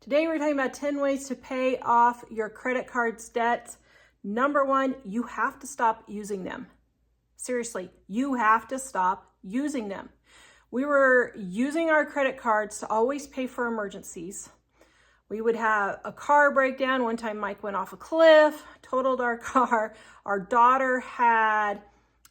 Today we're talking about 10 ways to pay off your credit card's debts. Number one, you have to stop using them. Seriously, you have to stop using them. We were using our credit cards to always pay for emergencies. We would have a car breakdown. One time Mike went off a cliff, totaled our car. Our daughter had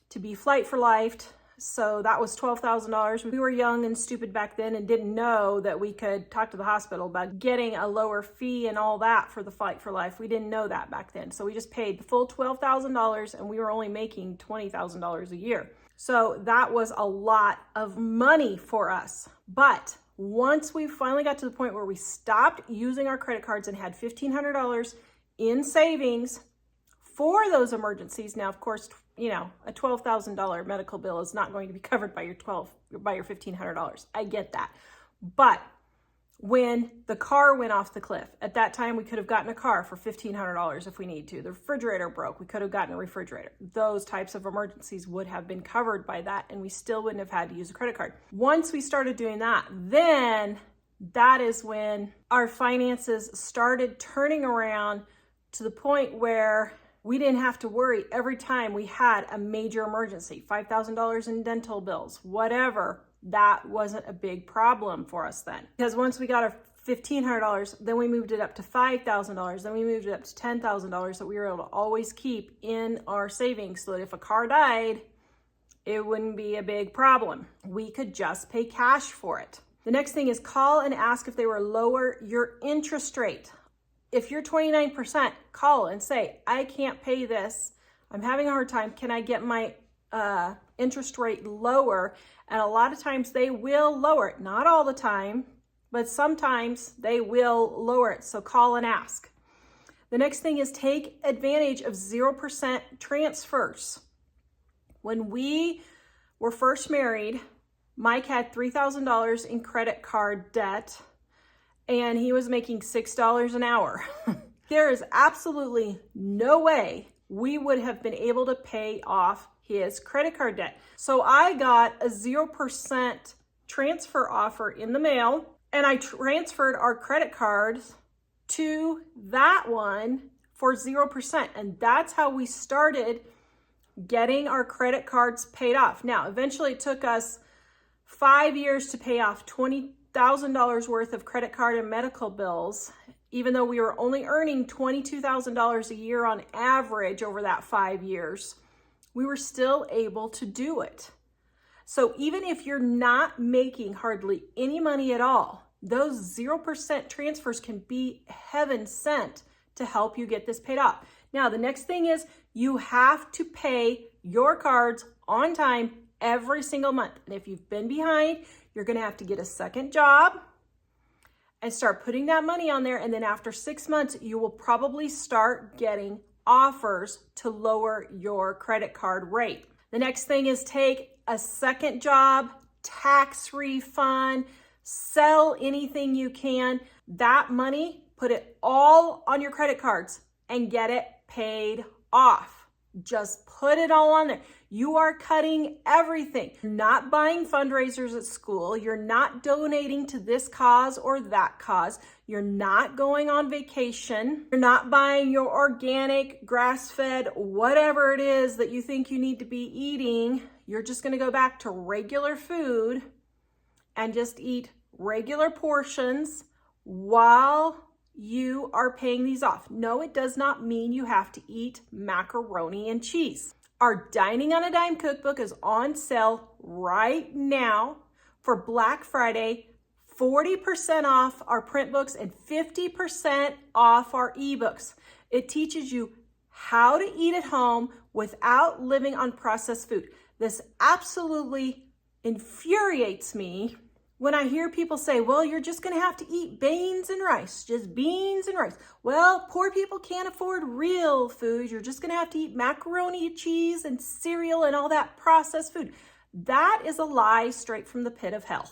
to be flight for life. So that was $12,000. We were young and stupid back then and didn't know that we could talk to the hospital about getting a lower fee and all that for the flight for life. We didn't know that back then. So we just paid the full $12,000 and we were only making $20,000 a year. So that was a lot of money for us. But once we finally got to the point where we stopped using our credit cards and had $1,500 in savings for those emergencies. Now, of course, you know, a $12,000 medical bill is not going to be covered by your $1,500. I get that. But when the car went off the cliff, at that time, we could have gotten a car for $1,500 if we need to. The refrigerator broke, we could have gotten a refrigerator. Those types of emergencies would have been covered by that, and we still wouldn't have had to use a credit card. Once we started doing that, then that is when our finances started turning around to the point where we didn't have to worry every time we had a major emergency, $5,000 in dental bills, whatever. That wasn't a big problem for us then. Because once we got our $1,500, then we moved it up to $5,000, then we moved it up to $10,000 that we were able to always keep in our savings so that if a car died, it wouldn't be a big problem. We could just pay cash for it. The next thing is call and ask if they will lower your interest rate. If you're 29%, call and say, I can't pay this. I'm having a hard time. Can I get my interest rate lower? And a lot of times they will lower it. Not all the time, but sometimes they will lower it. So call and ask. The next thing is take advantage of 0% transfers. When we were first married, Mike had $3,000 in credit card debt, and he was making $6 an hour. There is absolutely no way we would have been able to pay off his credit card debt. So I got a 0% transfer offer in the mail, and I transferred our credit cards to that one for 0%. And that's how we started getting our credit cards paid off. Now, eventually it took us 5 years to pay off $20,000 worth of credit card and medical bills, even though we were only earning $22,000 a year on average over that 5 years. We were still able to do it. So even if you're not making hardly any money at all, those 0% transfers can be heaven sent to help you get this paid off. Now, the next thing is you have to pay your cards on time every single month. And if you've been behind, you're going to have to get a second job and start putting that money on there. And then after 6 months, you will probably start getting offers to lower your credit card rate. The next thing is take a second job, tax refund, sell anything you can. That money, put it all on your credit cards and get it paid off. Just put it all on there. You are cutting everything. You're not buying fundraisers at school. You're not donating to this cause or that cause. You're not going on vacation. You're not buying your organic, grass-fed, whatever it is that you think you need to be eating. You're just going to go back to regular food and just eat regular portions while you are paying these off. No, it does not mean you have to eat macaroni and cheese. Our Dining on a Dime cookbook is on sale right now for Black Friday, 40% off our print books and 50% off our ebooks. It teaches you how to eat at home without living on processed food. This absolutely infuriates me when I hear people say, well, you're just going to have to eat beans and rice, just beans and rice. Well, poor people can't afford real food. You're just going to have to eat macaroni, cheese, and cereal and all that processed food. That is a lie straight from the pit of hell.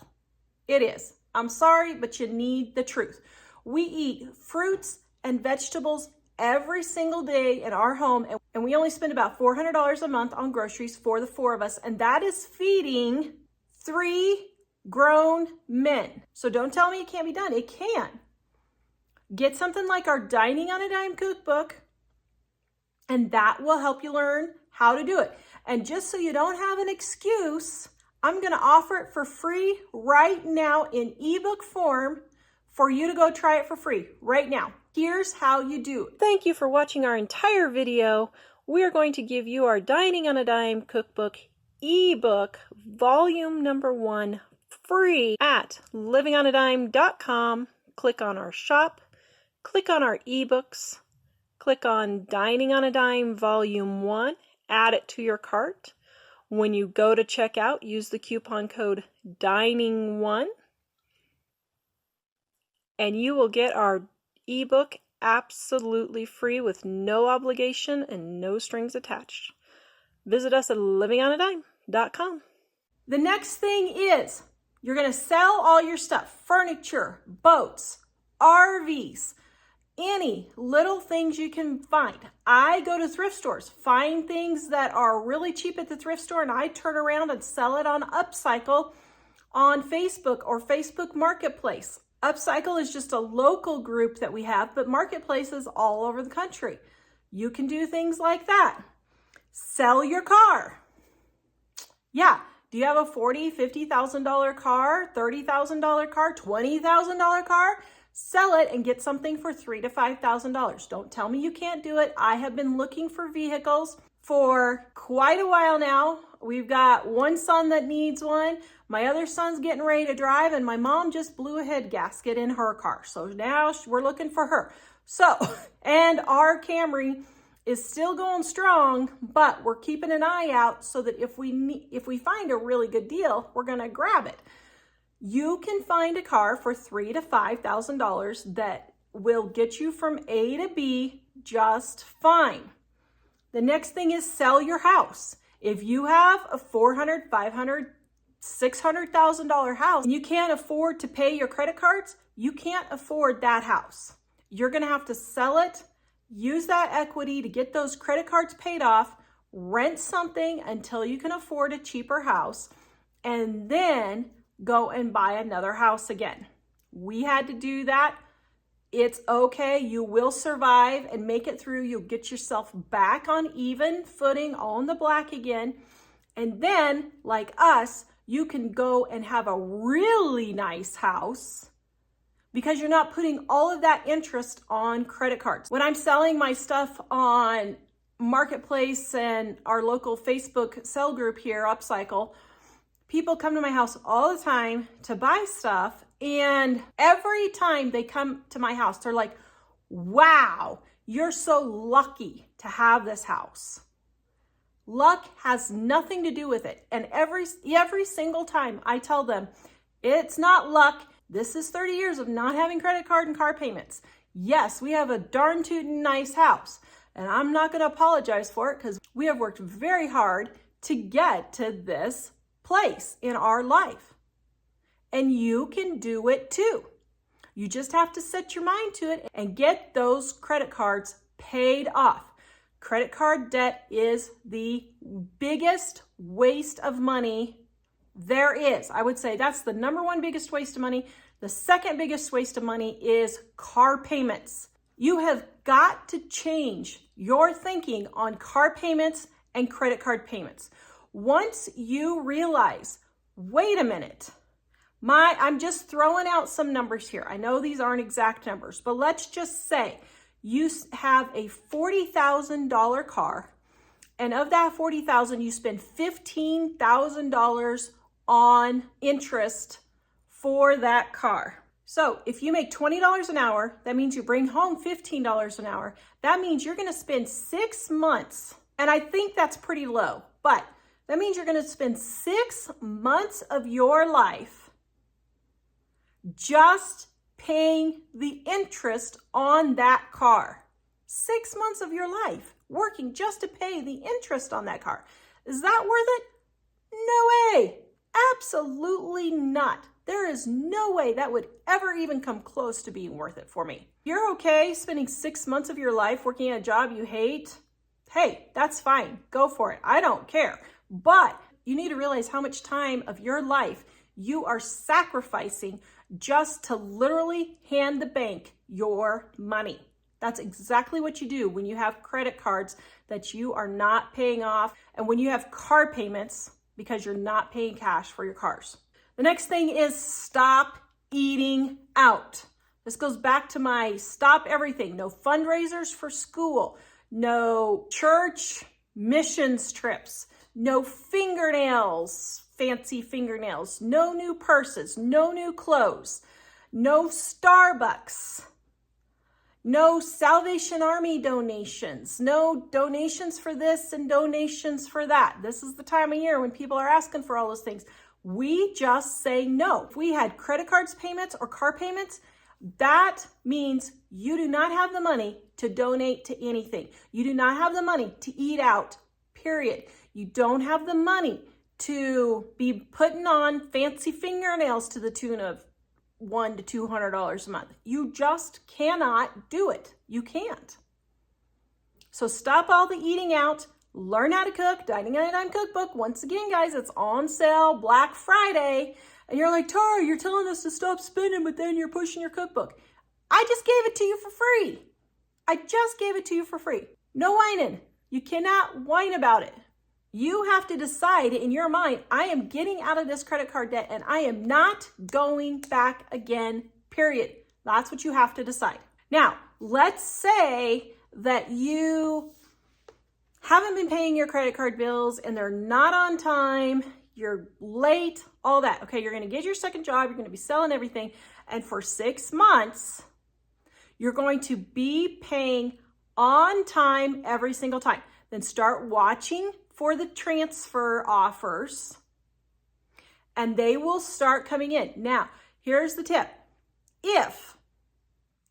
It is. I'm sorry, but you need the truth. We eat fruits and vegetables every single day in our home, and we only spend about $400 a month on groceries for the 4 of us, and that is feeding 3 grown men. So don't tell me it can't be done. It can. Get something like our Dining on a Dime cookbook, and that will help you learn how to do it. And just so you don't have an excuse, I'm going to offer it for free right now in ebook form for you to go try it for free right now. Here's how you do it. Thank you for watching our entire video. We're going to give you our Dining on a Dime cookbook ebook volume number 1 free at livingonadime.com. Click on our shop, click on our ebooks, click on Dining on a Dime volume 1, add it to your cart. When you go to checkout, use the coupon code DINING1 and you will get our ebook absolutely free with no obligation and no strings attached. Visit us at livingonadime.com. The next thing is you're going to sell all your stuff, furniture, boats, RVs, any little things you can find. I go to thrift stores, find things that are really cheap at the thrift store, and I turn around and sell it on Upcycle on Facebook or Facebook Marketplace. Upcycle is just a local group that we have, but marketplaces all over the country. You can do things like that. Sell your car. Yeah. Do you have a $40,000, $50,000 car, $30,000 car, $20,000 car? Sell it and get something for $3,000 to $5,000. Don't tell me you can't do it. I have been looking for vehicles for quite a while now. We've got one son that needs one. My other son's getting ready to drive, and my mom just blew a head gasket in her car. So now we're looking for her. So, and our Camry is still going strong, but we're keeping an eye out so that if we find a really good deal, we're going to grab it. You can find a car for $3,000 to $5,000 that will get you from A to B just fine. The next thing is sell your house. If you have a $400,000, $500,000, $600,000 house and you can't afford to pay your credit cards, you can't afford that house. You're going to have to sell it, use that equity to get those credit cards paid off, rent something until you can afford a cheaper house, and then go and buy another house again. We had to do that. It's okay. You will survive and make it through. You'll get yourself back on even footing on the black again. And then, like us, you can go and have a really nice house because you're not putting all of that interest on credit cards. When I'm selling my stuff on Marketplace and our local Facebook sell group here, Upcycle, people come to my house all the time to buy stuff. And every time they come to my house, they're like, wow, you're so lucky to have this house. Luck has nothing to do with it. And every single time I tell them, it's not luck. This is 30 years of not having credit card and car payments. Yes, we have a darn tootin' nice house. And I'm not going to apologize for it because we have worked very hard to get to this place in our life. And you can do it too. You just have to set your mind to it and get those credit cards paid off. Credit card debt is the biggest waste of money there is. I would say that's the number one biggest waste of money. The second biggest waste of money is car payments. You have got to change your thinking on car payments and credit card payments. Once you realize, wait a minute, I'm just throwing out some numbers here. I know these aren't exact numbers, but let's just say you have a $40,000 car, and of that $40,000, you spend $15,000 on interest for that car. So if you make $20 an hour, that means you bring home $15 an hour. That means you're going to spend 6 months, and I think that's pretty low, but that means you're going to spend 6 months of your life just paying the interest on that car. 6 months of your life working just to pay the interest on that car. Is that worth it? No way. Absolutely not. There is no way that would ever even come close to being worth it for me. You're okay spending 6 months of your life working at a job you hate? Hey, that's fine. Go for it. I don't care. But you need to realize how much time of your life you are sacrificing just to literally hand the bank your money. That's exactly what you do when you have credit cards that you are not paying off, and when you have car payments because you're not paying cash for your cars. The next thing is stop eating out. This goes back to my stop everything. No fundraisers for school, no church missions trips, no fingernails, fancy fingernails, no new purses, no new clothes, no Starbucks, no Salvation Army donations, no donations for this and donations for that. This is the time of year when people are asking for all those things. We just say no. If we had credit cards payments or car payments, that means you do not have the money to donate to anything. You do not have the money to eat out, period. You don't have the money to be putting on fancy fingernails to the tune of $100 to $200 a month. You just cannot do it. You can't. So stop all the eating out. Learn how to cook. Dining Anytime Cookbook. Once again, guys, it's on sale Black Friday. And you're like, Tara, you're telling us to stop spending, but then you're pushing your cookbook. I just gave it to you for free. I just gave it to you for free. No whining. You cannot whine about it. You have to decide in your mind, I am getting out of this credit card debt and I am not going back again, period. That's what you have to decide. Now, let's say that you haven't been paying your credit card bills and they're not on time, you're late, all that. Okay, you're gonna get your second job, you're gonna be selling everything, and for 6 months, you're going to be paying on time every single time. Then start watching for the transfer offers and they will start coming in. Now, here's the tip. If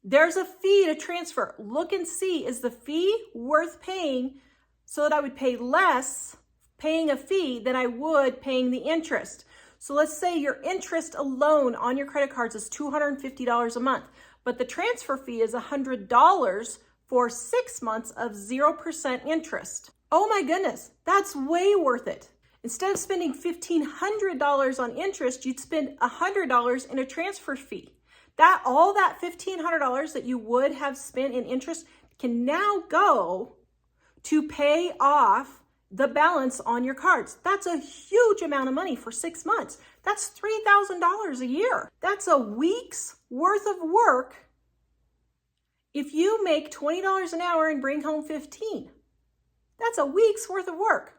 there's a fee to transfer, look and see, is the fee worth paying so that I would pay less paying a fee than I would paying the interest. So let's say your interest alone on your credit cards is $250 a month, but the transfer fee is $100 for 6 months of 0% interest. Oh my goodness, that's way worth it. Instead of spending $1,500 on interest, you'd spend $100 in a transfer fee. All that $1,500 that you would have spent in interest can now go to pay off the balance on your cards. That's a huge amount of money for 6 months. That's $3,000 a year. That's a week's worth of work. If you make $20 an hour and bring home 15, that's a week's worth of work.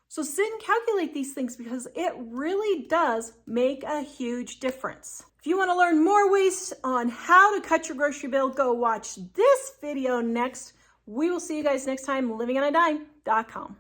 So sit and calculate these things because it really does make a huge difference. If you want to learn more ways on how to cut your grocery bill, go watch this video next. We will see you guys next time, livingonadime.com.